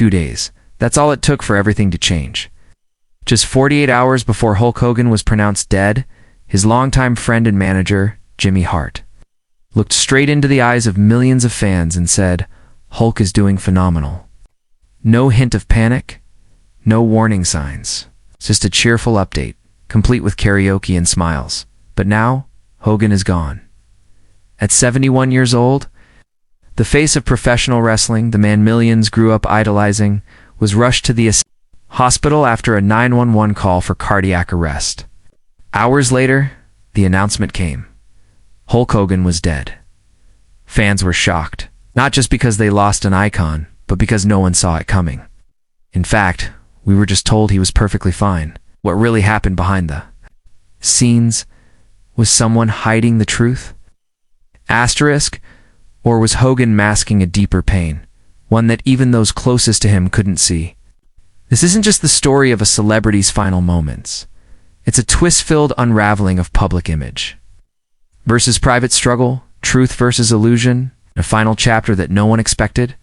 2 days. That's all it took for everything to change. Just 48 hours before Hulk Hogan was pronounced dead, his longtime friend and manager, Jimmy Hart, looked straight into the eyes of millions of fans and said, "Hulk is doing phenomenal." No hint of panic, no warning signs, just a cheerful update, complete with karaoke and smiles. But now, Hogan is gone. At 71 years old, the face of professional wrestling, the man millions grew up idolizing, was rushed to the hospital after a 911 call for cardiac arrest. Hours later, the announcement came. Hulk Hogan was dead. Fans were shocked, not just because they lost an icon, but because no one saw it coming. In fact, we were just told he was perfectly fine. What really happened behind the scenes? Was someone hiding the truth? Asterisk, or was Hogan masking a deeper pain, one that even those closest to him couldn't see? This isn't just the story of a celebrity's final moments. It's a twist-filled unraveling of public image versus private struggle, truth versus illusion, a final chapter that no one expected,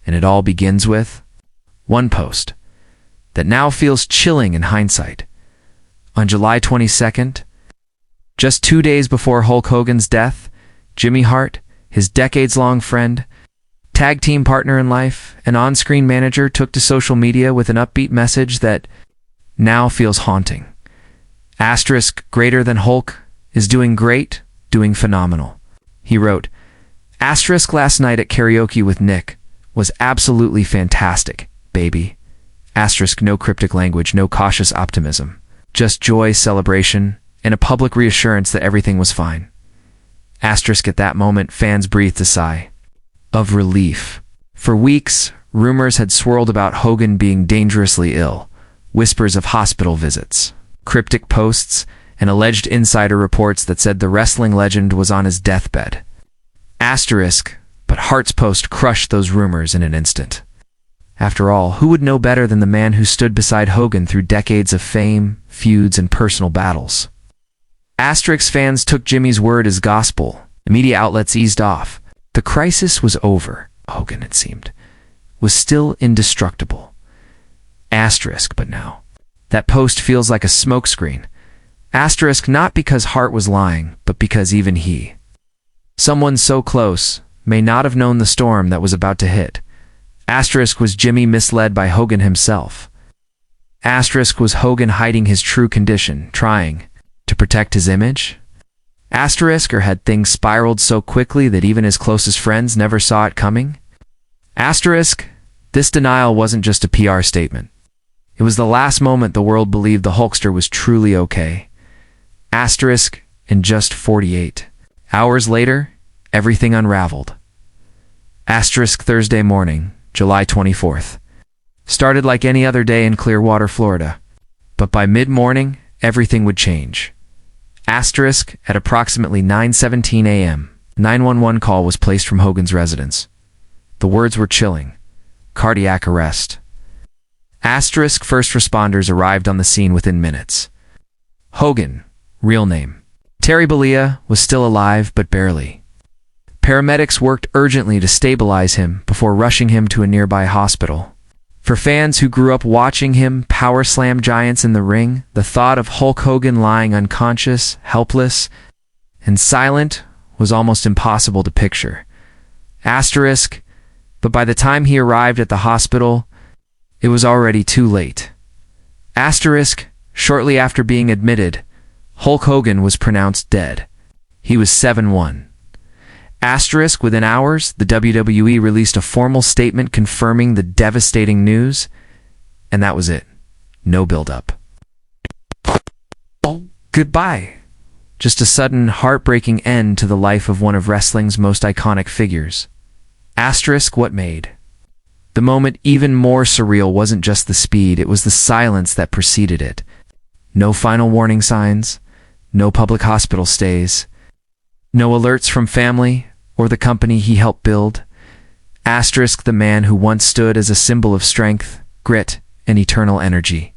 and it all begins with one post that now feels chilling in hindsight. On July 22nd, just 2 days before Hulk Hogan's death, Jimmy Hart, his decades-long friend, tag team partner in life, and on-screen manager, took to social media with an upbeat message that now feels haunting. Asterisk, greater than Hulk is doing great, doing phenomenal. He wrote, asterisk, last night at karaoke with Nick was absolutely fantastic, baby. Asterisk, no cryptic language, no cautious optimism. Just joy, celebration, and a public reassurance that everything was fine. Asterisk, at that moment, fans breathed a sigh of relief. For weeks, rumors had swirled about Hogan being dangerously ill, whispers of hospital visits, cryptic posts, and alleged insider reports that said the wrestling legend was on his deathbed. Asterisk, but Hart's post crushed those rumors in an instant. After all, who would know better than the man who stood beside Hogan through decades of fame, feuds, and personal battles? Asterisk, fans took Jimmy's word as gospel. The media outlets eased off. The crisis was over. Hogan, it seemed, was still indestructible. Asterisk, but now, that post feels like a smokescreen. Asterisk, not because Hart was lying, but because even he, someone so close, may not have known the storm that was about to hit. Asterisk, was Jimmy misled by Hogan himself? Asterisk, was Hogan hiding his true condition, trying to protect his image? Asterisk, or had things spiraled so quickly that even his closest friends never saw it coming? Asterisk, this denial wasn't just a PR statement. It was the last moment the world believed the Hulkster was truly okay. Asterisk, in just 48 hours later, everything unraveled. Asterisk, Thursday morning, July 24th. Started like any other day in Clearwater, Florida. But by mid-morning, everything would change. Asterisk, at approximately 9:17 a.m., 911 call was placed from Hogan's residence. The words were chilling. Cardiac arrest. Asterisk, first responders arrived on the scene within minutes. Hogan, real name Terry Bollea, was still alive, but barely. Paramedics worked urgently to stabilize him before rushing him to a nearby hospital. For fans who grew up watching him power slam giants in the ring, the thought of Hulk Hogan lying unconscious, helpless, and silent was almost impossible to picture. Asterisk, but by the time he arrived at the hospital, it was already too late. Asterisk, shortly after being admitted, Hulk Hogan was pronounced dead. He was 7-1. Asterisk, within hours, the WWE released a formal statement confirming the devastating news, and that was it. No build-up. Goodbye. Just a sudden, heartbreaking end to the life of one of wrestling's most iconic figures. Asterisk, what made the moment even more surreal wasn't just the speed, it was the silence that preceded it. No final warning signs, no public hospital stays, no alerts from family or the company he helped build. Asterisk, the man who once stood as a symbol of strength, grit, and eternal energy,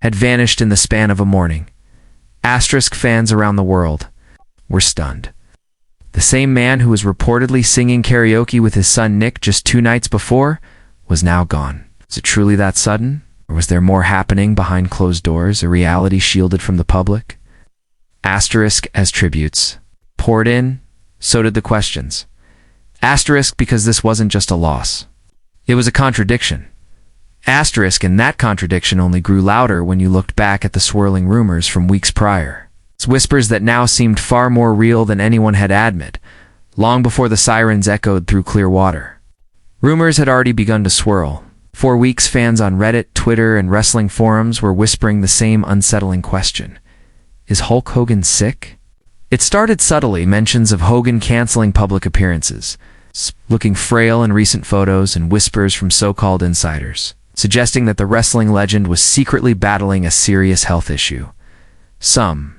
had vanished in the span of a morning. Asterisk, fans around the world were stunned. The same man who was reportedly singing karaoke with his son Nick just 2 nights before was now gone. Was it truly that sudden? Or was there more happening behind closed doors, a reality shielded from the public? Asterisk as tributes poured in, so did the questions. Asterisk because this wasn't just a loss. It was a contradiction. Asterisk, and that contradiction only grew louder when you looked back at the swirling rumors from weeks prior. It's whispers that now seemed far more real than anyone had admitted, long before the sirens echoed through clear water. Rumors had already begun to swirl. For weeks, fans on Reddit, Twitter, and wrestling forums were whispering the same unsettling question. Is Hulk Hogan sick? It started subtly, mentions of Hogan canceling public appearances, looking frail in recent photos, and whispers from so-called insiders, suggesting that the wrestling legend was secretly battling a serious health issue. Some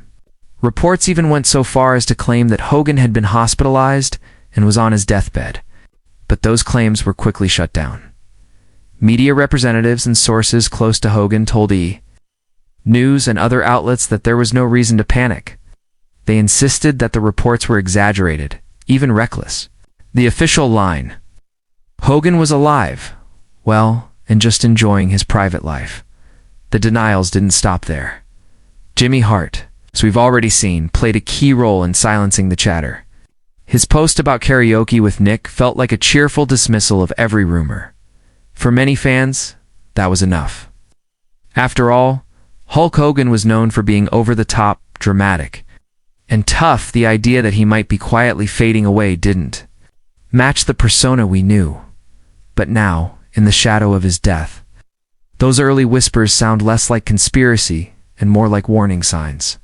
reports even went so far as to claim that Hogan had been hospitalized and was on his deathbed, but those claims were quickly shut down. Media representatives and sources close to Hogan told E! News and other outlets that there was no reason to panic. They insisted that the reports were exaggerated, even reckless. The official line: Hogan was alive, well, and just enjoying his private life. The denials didn't stop there. Jimmy Hart, as we've already seen, played a key role in silencing the chatter. His post about karaoke with Nick felt like a cheerful dismissal of every rumor. For many fans, that was enough. After all, Hulk Hogan was known for being over-the-top, dramatic, and tough. The idea that he might be quietly fading away didn't match the persona we knew. But now, in the shadow of his death, those early whispers sound less like conspiracy and more like warning signs.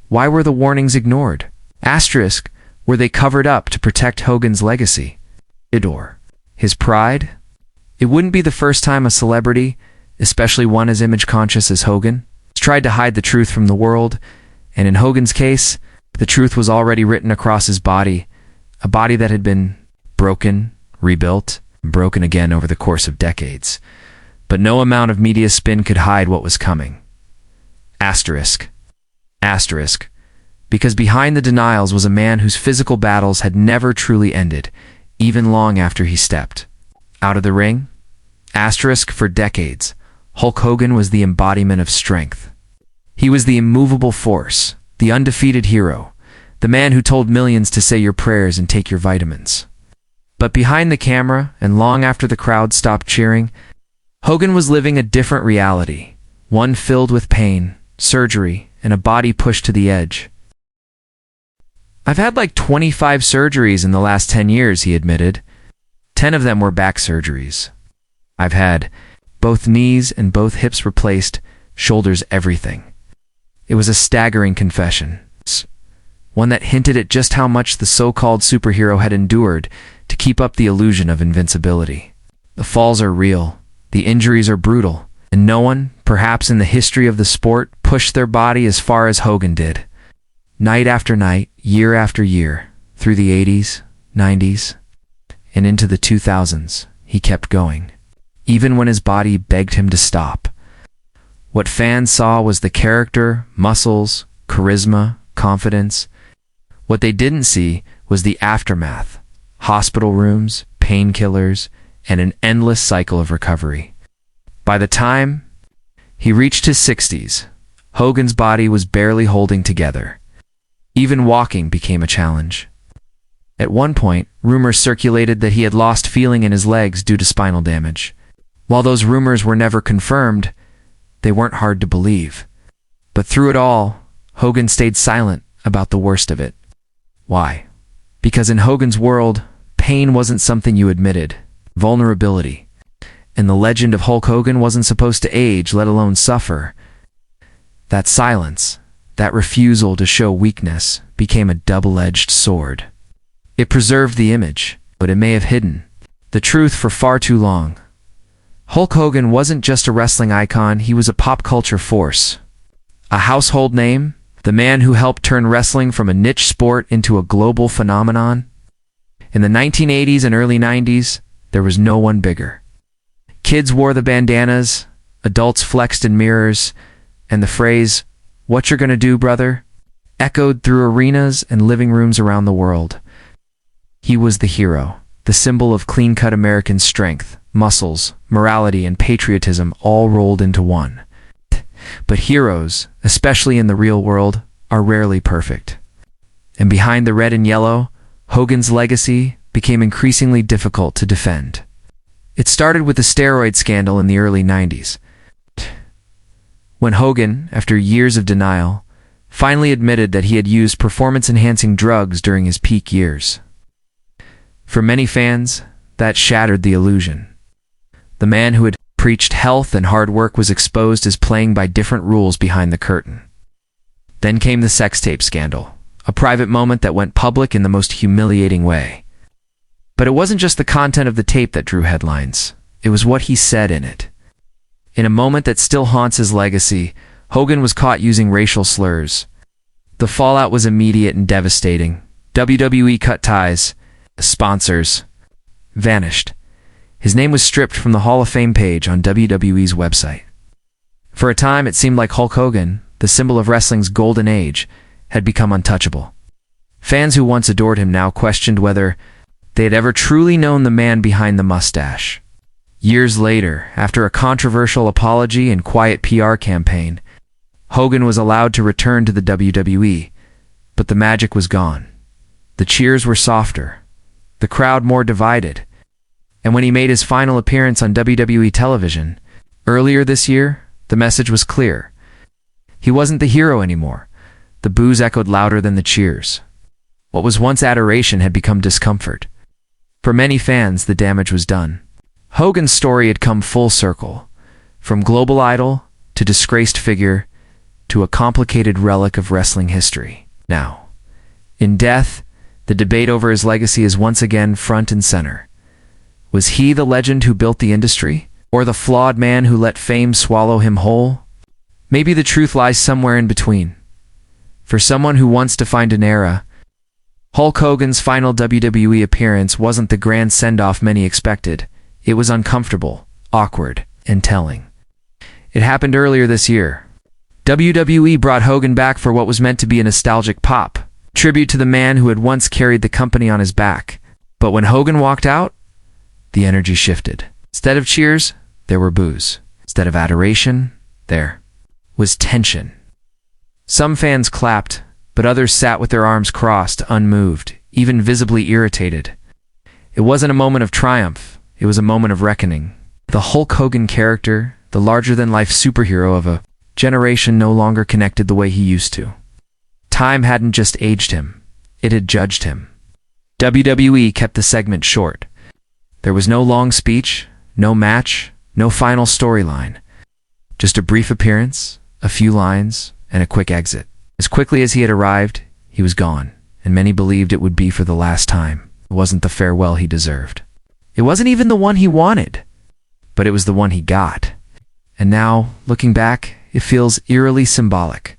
Why were the warnings ignored? Asterisk, were they covered up to protect Hogan's legacy? Or his pride? It wouldn't be the first time a celebrity, especially one as image-conscious as Hogan, has tried to hide the truth from the world, and in Hogan's case, the truth was already written across his body, a body that had been broken, rebuilt, and broken again over the course of decades. But no amount of media spin could hide what was coming. Asterisk. Asterisk. Because behind the denials was a man whose physical battles had never truly ended, even long after he stepped out of the ring. Asterisk. For decades, Hulk Hogan was the embodiment of strength. He was the immovable force, the undefeated hero, the man who told millions to say your prayers and take your vitamins. But behind the camera, and long after the crowd stopped cheering, Hogan was living a different reality, one filled with pain, surgery, and a body pushed to the edge. I've had like 25 surgeries in the last 10 years, he admitted. 10 of them were back surgeries. I've had both knees and both hips replaced, shoulders, everything. It was a staggering confession, one that hinted at just how much the so-called superhero had endured to keep up the illusion of invincibility. The falls are real, the injuries are brutal, and no one, perhaps in the history of the sport, pushed their body as far as Hogan did. Night after night, year after year, through the 80s, 90s, and into the 2000s, he kept going, even when his body begged him to stop. What fans saw was the character, muscles, charisma, confidence. What they didn't see was the aftermath: hospital rooms, painkillers, and an endless cycle of recovery. By the time he reached his 60s, Hogan's body was barely holding together. Even walking became a challenge. At one point, rumors circulated that he had lost feeling in his legs due to spinal damage. While those rumors were never confirmed, they weren't hard to believe. But through it all, Hogan stayed silent about the worst of it. Why? Because in Hogan's world, pain wasn't something you admitted. Vulnerability. And the legend of Hulk Hogan wasn't supposed to age, let alone suffer. That silence, that refusal to show weakness, became a double-edged sword. It preserved the image, but it may have hidden the truth for far too long. Hulk Hogan wasn't just a wrestling icon, he was a pop culture force. A household name, the man who helped turn wrestling from a niche sport into a global phenomenon. In the 1980s and early 90s, there was no one bigger. Kids wore the bandanas, adults flexed in mirrors, and the phrase, "What you're gonna do, brother?" echoed through arenas and living rooms around the world. He was the hero, the symbol of clean-cut American strength, muscles, morality, and patriotism all rolled into one. But heroes, especially in the real world, are rarely perfect. And behind the red and yellow, Hogan's legacy became increasingly difficult to defend. It started with the steroid scandal in the early 90s, when Hogan, after years of denial, finally admitted that he had used performance-enhancing drugs during his peak years. For many fans, that shattered the illusion. The man who had preached health and hard work was exposed as playing by different rules behind the curtain. Then came the sex tape scandal, a private moment that went public in the most humiliating way. But it wasn't just the content of the tape that drew headlines. It was what he said in it. In a moment that still haunts his legacy, Hogan was caught using racial slurs. The fallout was immediate and devastating. WWE cut ties. Sponsors vanished. His name was stripped from the Hall of Fame page on WWE's website. For a time, it seemed like Hulk Hogan, the symbol of wrestling's golden age, had become untouchable. Fans who once adored him now questioned whether they had ever truly known the man behind the mustache. Years later, after a controversial apology and quiet PR campaign, Hogan was allowed to return to the WWE, but the magic was gone. The cheers were softer, the crowd more divided, and when he made his final appearance on WWE television, earlier this year, the message was clear. He wasn't the hero anymore. The boos echoed louder than the cheers. What was once adoration had become discomfort. For many fans, the damage was done. Hogan's story had come full circle, from global idol to disgraced figure to a complicated relic of wrestling history. Now, in death, the debate over his legacy is once again front and center. Was he the legend who built the industry, or the flawed man who let fame swallow him whole? Maybe the truth lies somewhere in between. For someone who once defined an era, Hulk Hogan's final WWE appearance wasn't the grand send-off many expected. It was uncomfortable, awkward, and telling. It happened earlier this year. WWE brought Hogan back for what was meant to be a nostalgic pop, tribute to the man who had once carried the company on his back. But when Hogan walked out, the energy shifted. Instead of cheers, there were boos. Instead of adoration, there was tension. Some fans clapped, but others sat with their arms crossed, unmoved, even visibly irritated. It wasn't a moment of triumph. It was a moment of reckoning. The Hulk Hogan character, the larger-than-life superhero of a generation, no longer connected the way he used to. Time hadn't just aged him. It had judged him. WWE kept the segment short. There was no long speech, no match, no final storyline. Just a brief appearance, a few lines, and a quick exit. As quickly as he had arrived, he was gone, and many believed it would be for the last time. It wasn't the farewell he deserved. It wasn't even the one he wanted, but it was the one he got. And now, looking back, it feels eerily symbolic.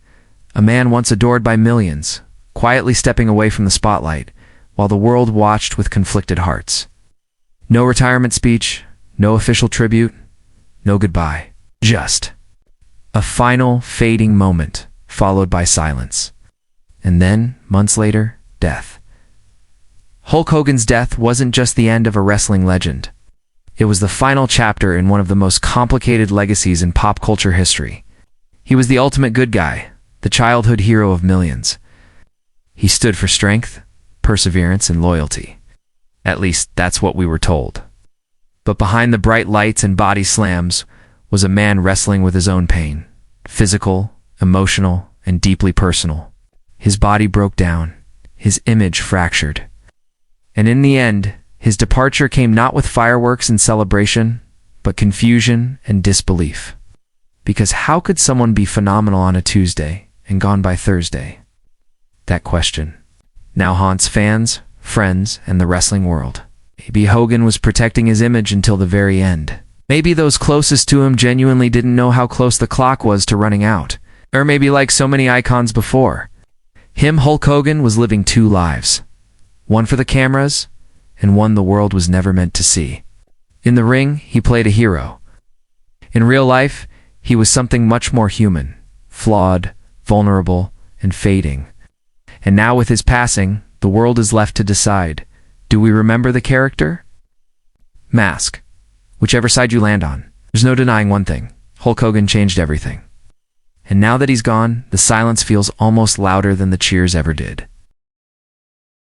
A man once adored by millions, quietly stepping away from the spotlight, while the world watched with conflicted hearts. No retirement speech, no official tribute, no goodbye. Just a final, fading moment, followed by silence. And then, months later, death. Hulk Hogan's death wasn't just the end of a wrestling legend. It was the final chapter in one of the most complicated legacies in pop culture history. He was the ultimate good guy, the childhood hero of millions. He stood for strength, perseverance, and loyalty. At least, that's what we were told. But behind the bright lights and body slams was a man wrestling with his own pain. Physical, emotional, and deeply personal. His body broke down, his image fractured. And in the end, his departure came not with fireworks and celebration, but confusion and disbelief. Because how could someone be phenomenal on a Tuesday and gone by Thursday? That question now haunts fans, friends, and the wrestling world. Maybe Hogan was protecting his image until the very end. Maybe those closest to him genuinely didn't know how close the clock was to running out. Or maybe, like so many icons before, Hulk Hogan was living two lives. One for the cameras, and one the world was never meant to see. In the ring, he played a hero. In real life, he was something much more human, flawed, vulnerable, and fading. And now with his passing, the world is left to decide, do we remember the character? Mask, Whichever side you land on. There's no denying one thing. Hulk Hogan changed everything. And now that he's gone, the silence feels almost louder than the cheers ever did.